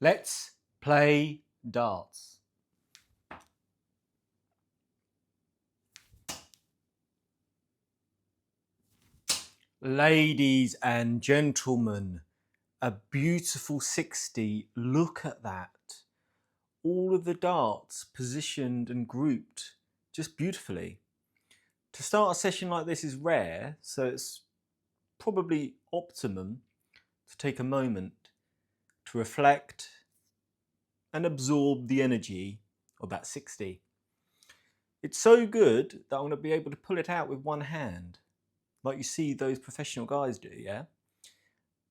Let's play darts. Ladies and gentlemen, a beautiful 60. Look at that. All of the darts positioned and grouped just beautifully. To start a session like this is rare, so it's probably optimum to take a moment to reflect and absorb the energy of that 60. It's so good that I'm going to be able to pull it out with one hand, like you see those professional guys do, yeah?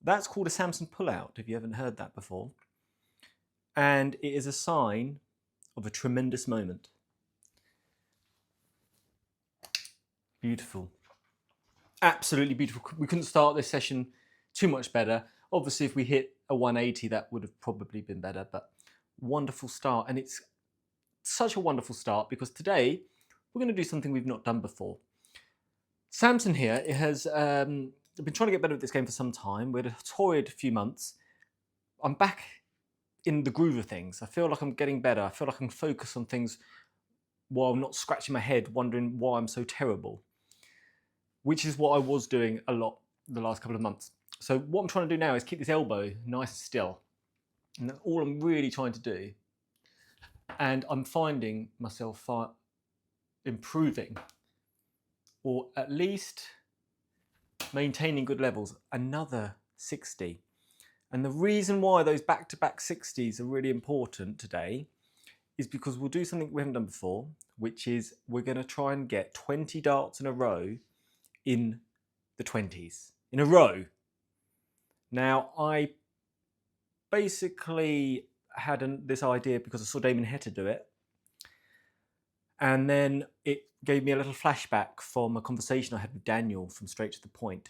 That's called a Samson pullout, if you haven't heard that before. And it is a sign of a tremendous moment. Beautiful. Absolutely beautiful. We couldn't start this session too much better. Obviously, if we hit a 180, that would have probably been better, but wonderful start. And it's such a wonderful start because today we're going to do something we've not done before. Samson here has been trying to get better at this game for some time. We had a torrid few months. I'm back in the groove of things. I feel like I'm getting better. I feel like I can focus on things while I'm not scratching my head wondering why I'm so terrible, which is what I was doing a lot the last couple of months. So what I'm trying to do now is keep this elbow nice and still. And that's all I'm really trying to do. And I'm finding myself improving, or at least maintaining good levels. Another 60. And the reason why those back-to-back 60s are really important today is because we'll do something we haven't done before, which is we're going to try and get 20 darts in a row in the 20s. In a row. Now, I basically had this idea because I saw Damien Heta do it. And then it gave me a little flashback from a conversation I had with Daniel from Straight to the Point.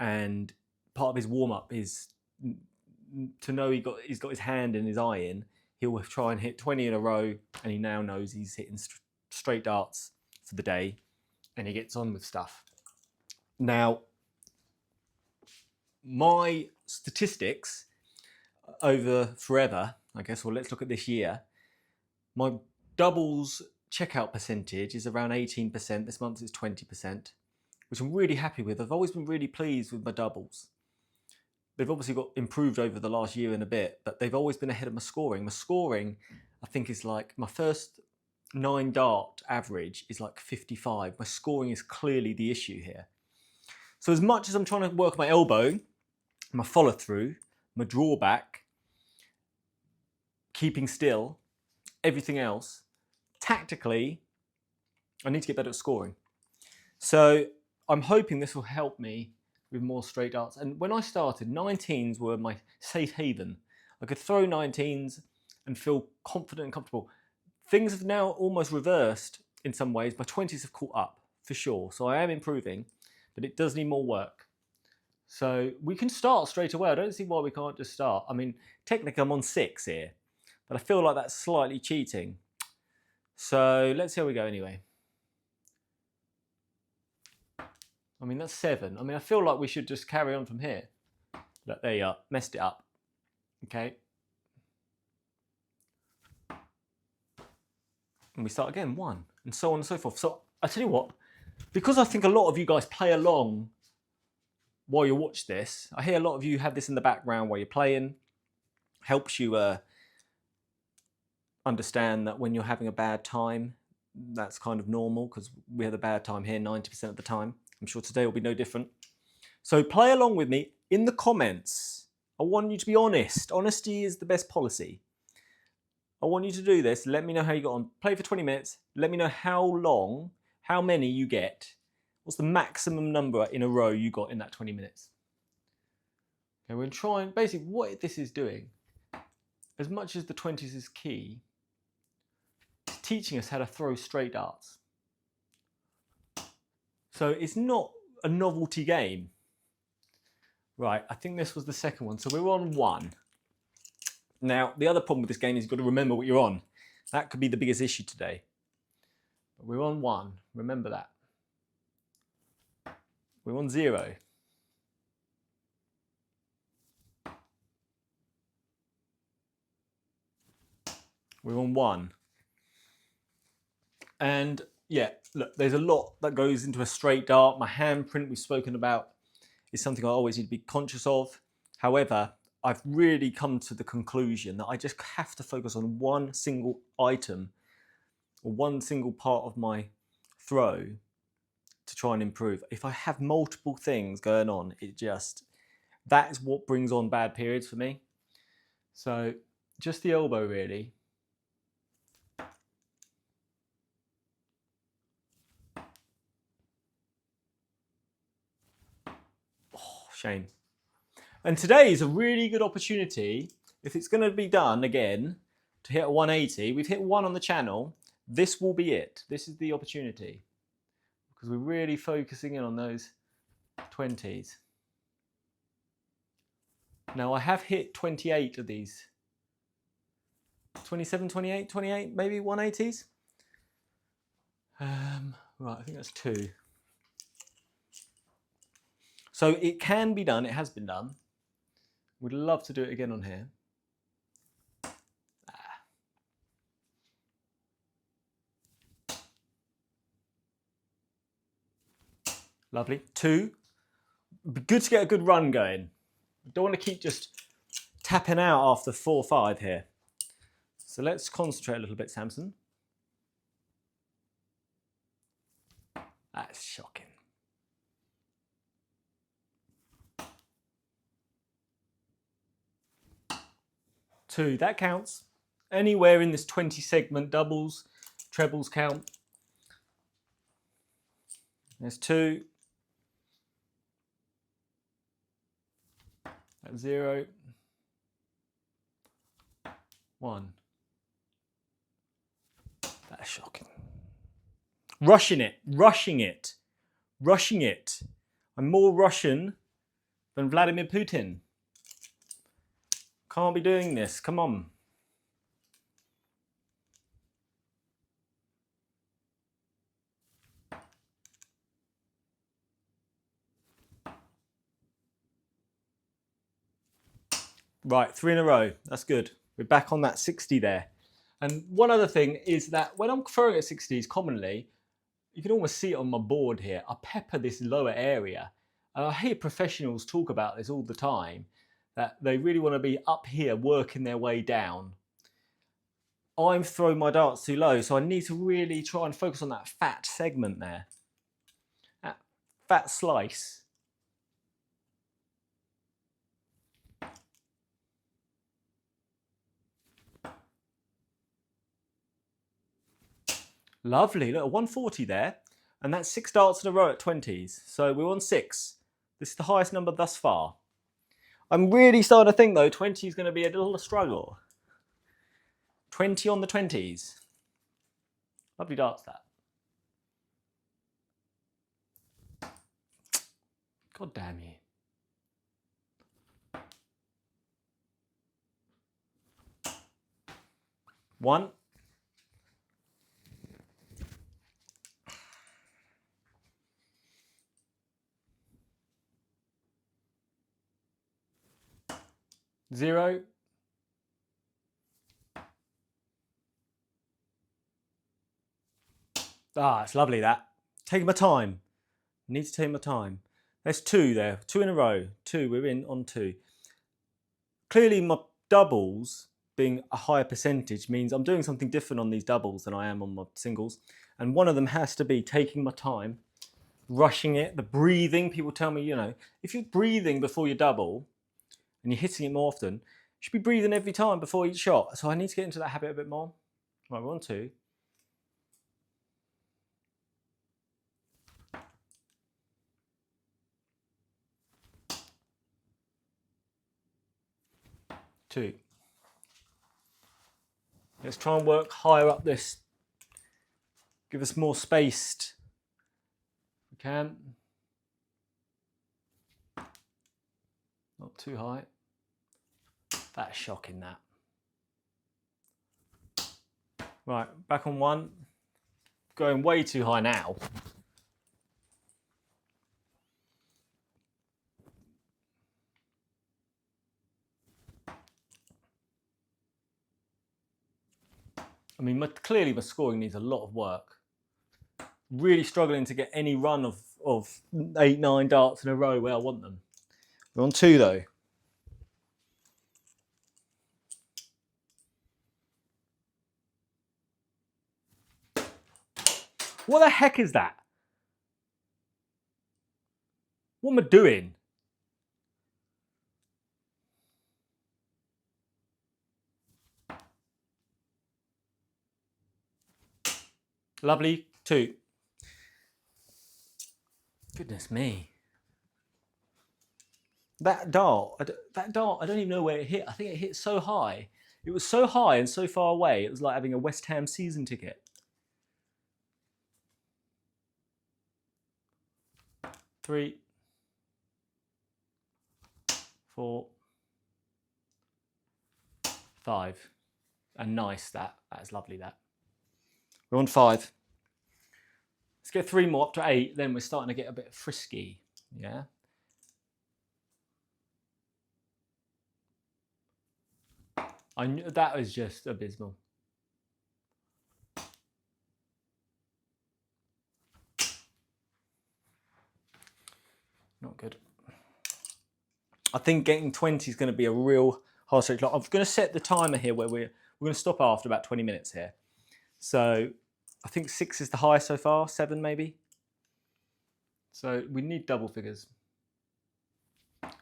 And part of his warm-up is to know he's got his hand and his eye in. He'll try and hit 20 in a row, and he now knows he's hitting straight darts for the day, and he gets on with stuff. Now, my statistics over forever, I guess, well, let's look at this year. My doubles checkout percentage is around 18%. This month it's 20%, which I'm really happy with. I've always been really pleased with my doubles. They've obviously got improved over the last year and a bit, but they've always been ahead of my scoring. My scoring, I think, is like my first 9 dart average is like 55. My scoring is clearly the issue here. So as much as I'm trying to work my elbow, my follow through, my drawback, keeping still, everything else, tactically, I need to get better at scoring. So I'm hoping this will help me with more straight darts. And when I started, 19s were my safe haven. I could throw 19s and feel confident and comfortable. Things have now almost reversed in some ways. My 20s have caught up, for sure. So I am improving, but it does need more work. So we can start straight away. I don't see why we can't just start. I mean, technically I'm on 6 here, but I feel like that's slightly cheating. So let's see how we go anyway. I mean, that's 7. I mean, I feel like we should just carry on from here. Look, there you are. Messed it up. Okay. And we start again, 1, and so on and so forth. So I tell you what, because I think a lot of you guys play along while you watch this, I hear a lot of you have this in the background while you're playing. Helps you understand that when you're having a bad time, that's kind of normal because we have a bad time here 90% of the time. I'm sure today will be no different. So play along with me in the comments. I want you to be honest. Honesty is the best policy. I want you to do this. Let me know how you got on. Play for 20 minutes. Let me know how long, how many you get. What's the maximum number in a row you got in that 20 minutes? Okay, we're trying, basically what this is doing, as much as the 20s is key, it's teaching us how to throw straight darts. So it's not a novelty game. Right, I think this was the second one. So we're on 1. Now, the other problem with this game is you've got to remember what you're on. That could be the biggest issue today. But we're on 1, remember that. We're on 0. We're on 1. And yeah, look, there's a lot that goes into a straight dart. My handprint we've spoken about is something I always need to be conscious of. However, I've really come to the conclusion that I just have to focus on one single item or one single part of my throw to try and improve. If I have multiple things going on, that is what brings on bad periods for me. So just the elbow really. Oh, shame. And today is a really good opportunity, if it's going to be done again, to hit a 180. We've hit 1 on the channel. This will be it. This is the opportunity. Because we're really focusing in on those 20s. Now I have hit 28 of these. 27, 28, 28, maybe 180s. Right, I think that's 2. So it can be done, it has been done. We'd love to do it again on here. Lovely. 2. Be good to get a good run going. Don't want to keep just tapping out after 4 or 5 here. So let's concentrate a little bit, Samson. That's shocking. 2, that counts. Anywhere in this 20 segment doubles, trebles count. There's 2. That's 0. 1. That's shocking. Rushing it, rushing it, rushing it. I'm more Russian than Vladimir Putin. Can't be doing this, come on. Right, 3 in a row, that's good. We're back on that 60 there. And one other thing is that when I'm throwing at 60s commonly, you can almost see it on my board here, I pepper this lower area. And I hear professionals talk about this all the time, that they really want to be up here working their way down. I'm throwing my darts too low, so I need to really try and focus on that fat segment there. That fat slice. Lovely, look, 140 there. And that's 6 darts in a row at 20s. So we're on 6. This is the highest number thus far. I'm really starting to think though, 20 is going to be a little struggle. 20 on the 20s. Lovely darts that. God damn you. One. Zero. Ah, it's lovely that. Taking my time. Need to take my time. There's 2 there. 2 in a row. 2, we're in on 2. Clearly my doubles being a higher percentage means I'm doing something different on these doubles than I am on my singles. And one of them has to be taking my time, rushing it, the breathing. People tell me, you know, if you're breathing before you double and you're hitting it more often, you should be breathing every time before each shot. So I need to get into that habit a bit more. Right, we're on 2. Two. Let's try and work higher up this. Give us more spaced. We can. Not too high. That's shocking that. Right, back on 1. Going way too high now. I mean, clearly my scoring needs a lot of work. Really struggling to get any run of 8, 9 darts in a row where I want them. We're on 2 though. What the heck is that? What am I doing? Lovely, 2. Goodness me. That dart, I don't even know where it hit. I think it hit so high. It was so high and so far away, it was like having a West Ham season ticket. 3, 4, 5. And nice, that's lovely, that. We're on 5. Let's get 3 more up to 8, then we're starting to get a bit frisky, yeah? I knew that was just abysmal. Not good. I think getting 20 is going to be a real hard stretch. I'm going to set the timer here where we're going to stop after about 20 minutes here. So I think 6 is the highest so far, 7 maybe. So we need double figures.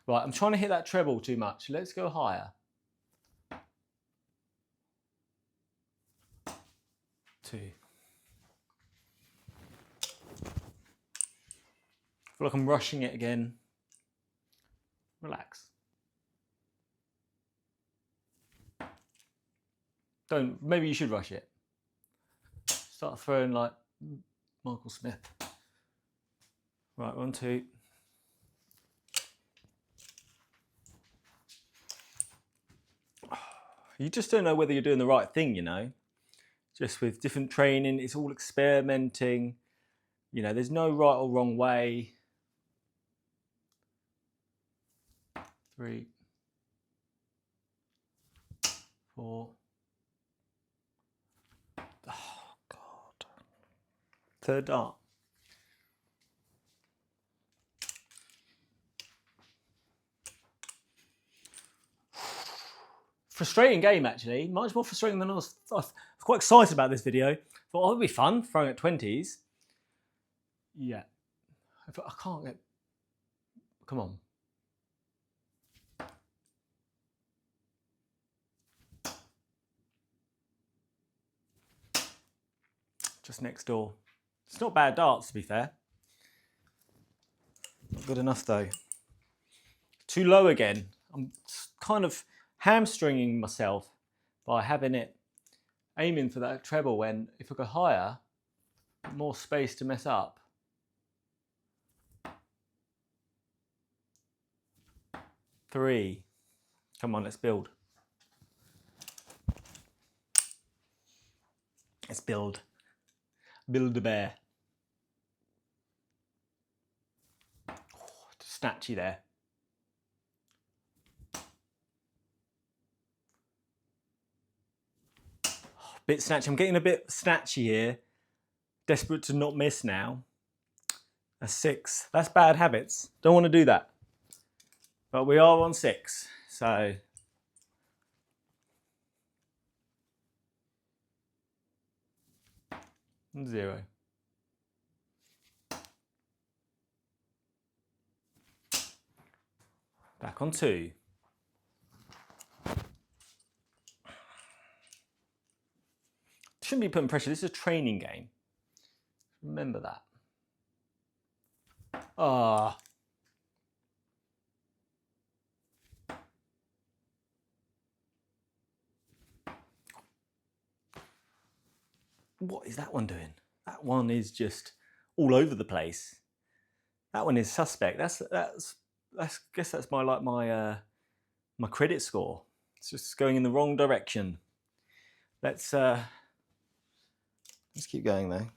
Right, I'm trying to hit that treble too much. Let's go higher. 2. I feel like I'm rushing it again. Relax. Maybe you should rush it. Start throwing like Michael Smith. Right, 1, 2. You just don't know whether you're doing the right thing, you know. Just with different training, it's all experimenting. You know, there's no right or wrong way. 3, 4. Oh, God. 3rd dart. Frustrating game, actually. Much more frustrating than I was quite excited about this video. Thought, oh, it'll be fun throwing at 20s. Yeah. I can't get... Come on. Just next door. It's not bad darts, to be fair. Not good enough, though. Too low again. I'm kind of hamstringing myself by having it aiming for that treble when if I go higher, more space to mess up. 3. Come on, let's build. Let's build. Build a bear. Oh, snatchy there. Oh, bit snatchy. I'm getting a bit snatchy here. Desperate to not miss now. A 6. That's bad habits. Don't want to do that. But we are on 6. So 0. Back on 2. Shouldn't be putting pressure. This is a training game. Remember that. Ah. What is that one doing? That one is just all over the place. That one is suspect. That's I guess that's my my credit score. It's just going in the wrong direction. Let's keep going though.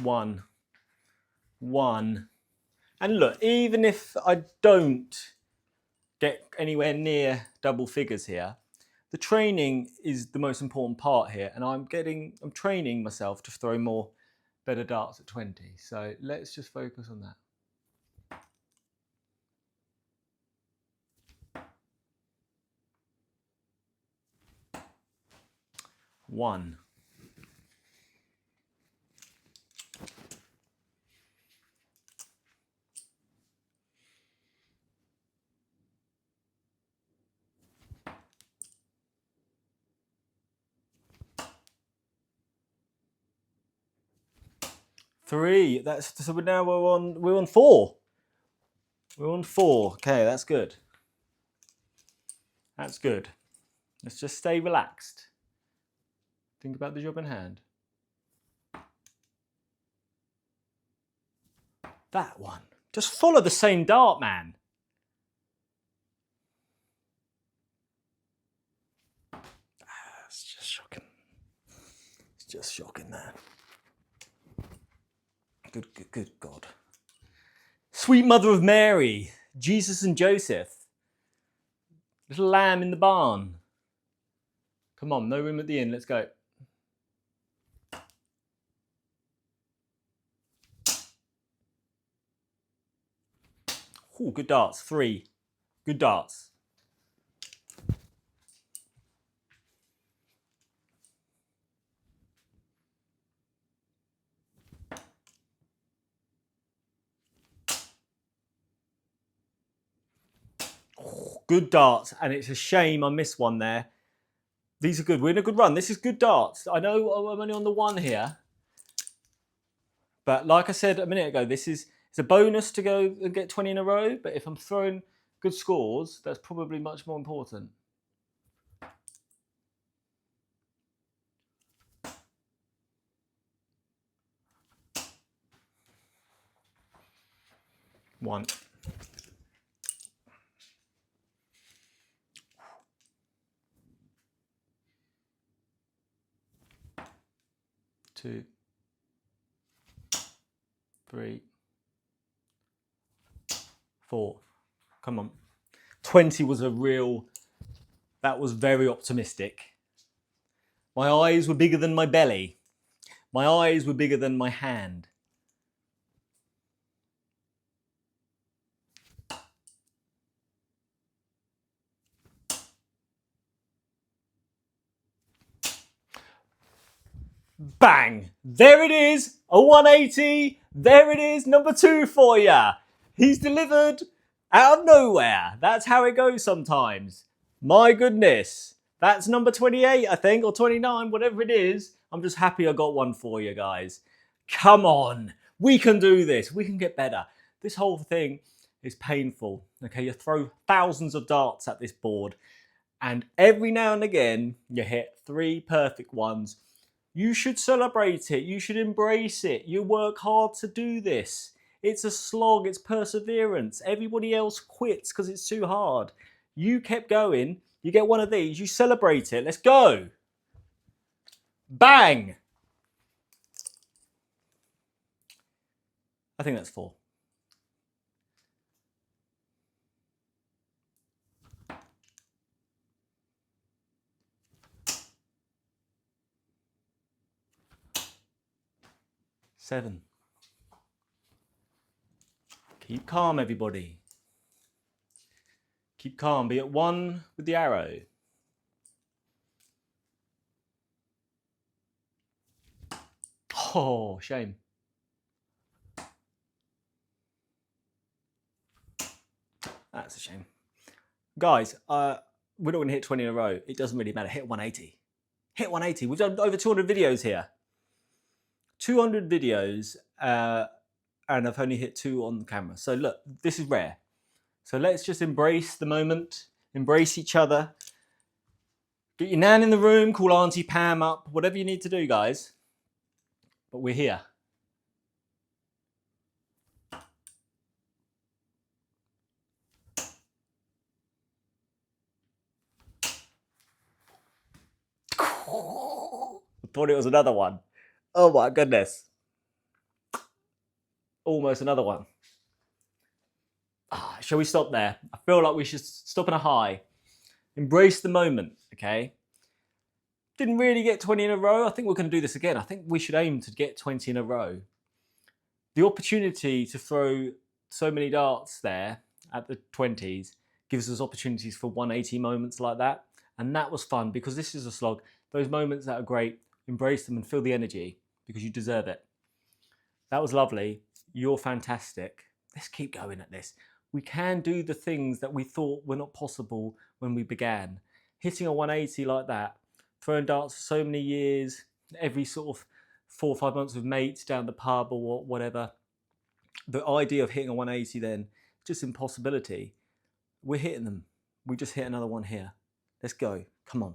1, 1. And look, even if I don't get anywhere near double figures here, the training is the most important part here, and I'm training myself to throw more better darts at 20. So let's just focus on that. One. Three. So now we're on 4. We're on 4. Okay, that's good. That's good. Let's just stay relaxed. Think about the job in hand. That one. Just follow the same dart, man. It's just shocking. It's just shocking, man. Good God. Sweet Mother of Mary, Jesus and Joseph. Little lamb in the barn. Come on, no room at the inn, let's go. Ooh, good darts, 3. Good darts. Good darts, and it's a shame I missed one there. These are good. We're in a good run. This is good darts. I know I'm only on the 1 here, but like I said a minute ago, it's a bonus to go and get 20 in a row. But if I'm throwing good scores, that's probably much more important. One. 2, 3, 4. Come on. 20 was that was very optimistic. My eyes were bigger than my belly. My eyes were bigger than my hand. Bang! There it is, a 180. There it is, number 2 for ya. He's delivered out of nowhere. That's how it goes sometimes. My goodness. That's number 28, I think, or 29, whatever it is. I'm just happy I got one for you guys. Come on. We can do this. We can get better. This whole thing is painful. Okay, you throw thousands of darts at this board, and every now and again, you hit 3 perfect ones. You should celebrate it. You should embrace it. You work hard to do this. It's a slog. It's perseverance. Everybody else quits because it's too hard. You kept going. You get one of these. You celebrate it. Let's go. Bang. I think that's 4. Seven. Keep calm, everybody. Keep calm. Be at 1 with the arrow. Oh, shame. That's a shame. Guys, we're not going to hit 20 in a row. It doesn't really matter. Hit 180. Hit 180. We've done over 200 videos here. 200 videos, and I've only hit 2 on the camera. So look, this is rare. So let's just embrace the moment, embrace each other. Get your nan in the room, call Auntie Pam up, whatever you need to do, guys. But we're here. I thought it was another one. Oh my goodness. Almost another one. Shall we stop there? I feel like we should stop in a high. Embrace the moment, okay? Didn't really get 20 in a row. I think we're going to do this again. I think we should aim to get 20 in a row. The opportunity to throw so many darts there at the 20s gives us opportunities for 180 moments like that. And that was fun because this is a slog. Those moments that are great, embrace them and feel the energy because you deserve it. That was lovely. You're fantastic. Let's keep going at this. We can do the things that we thought were not possible when we began. Hitting a 180 like that, throwing darts for so many years, every sort of 4 or 5 months with mates down the pub or whatever. The idea of hitting a 180 then, just impossibility. We're hitting them. We just hit another one here. Let's go. Come on.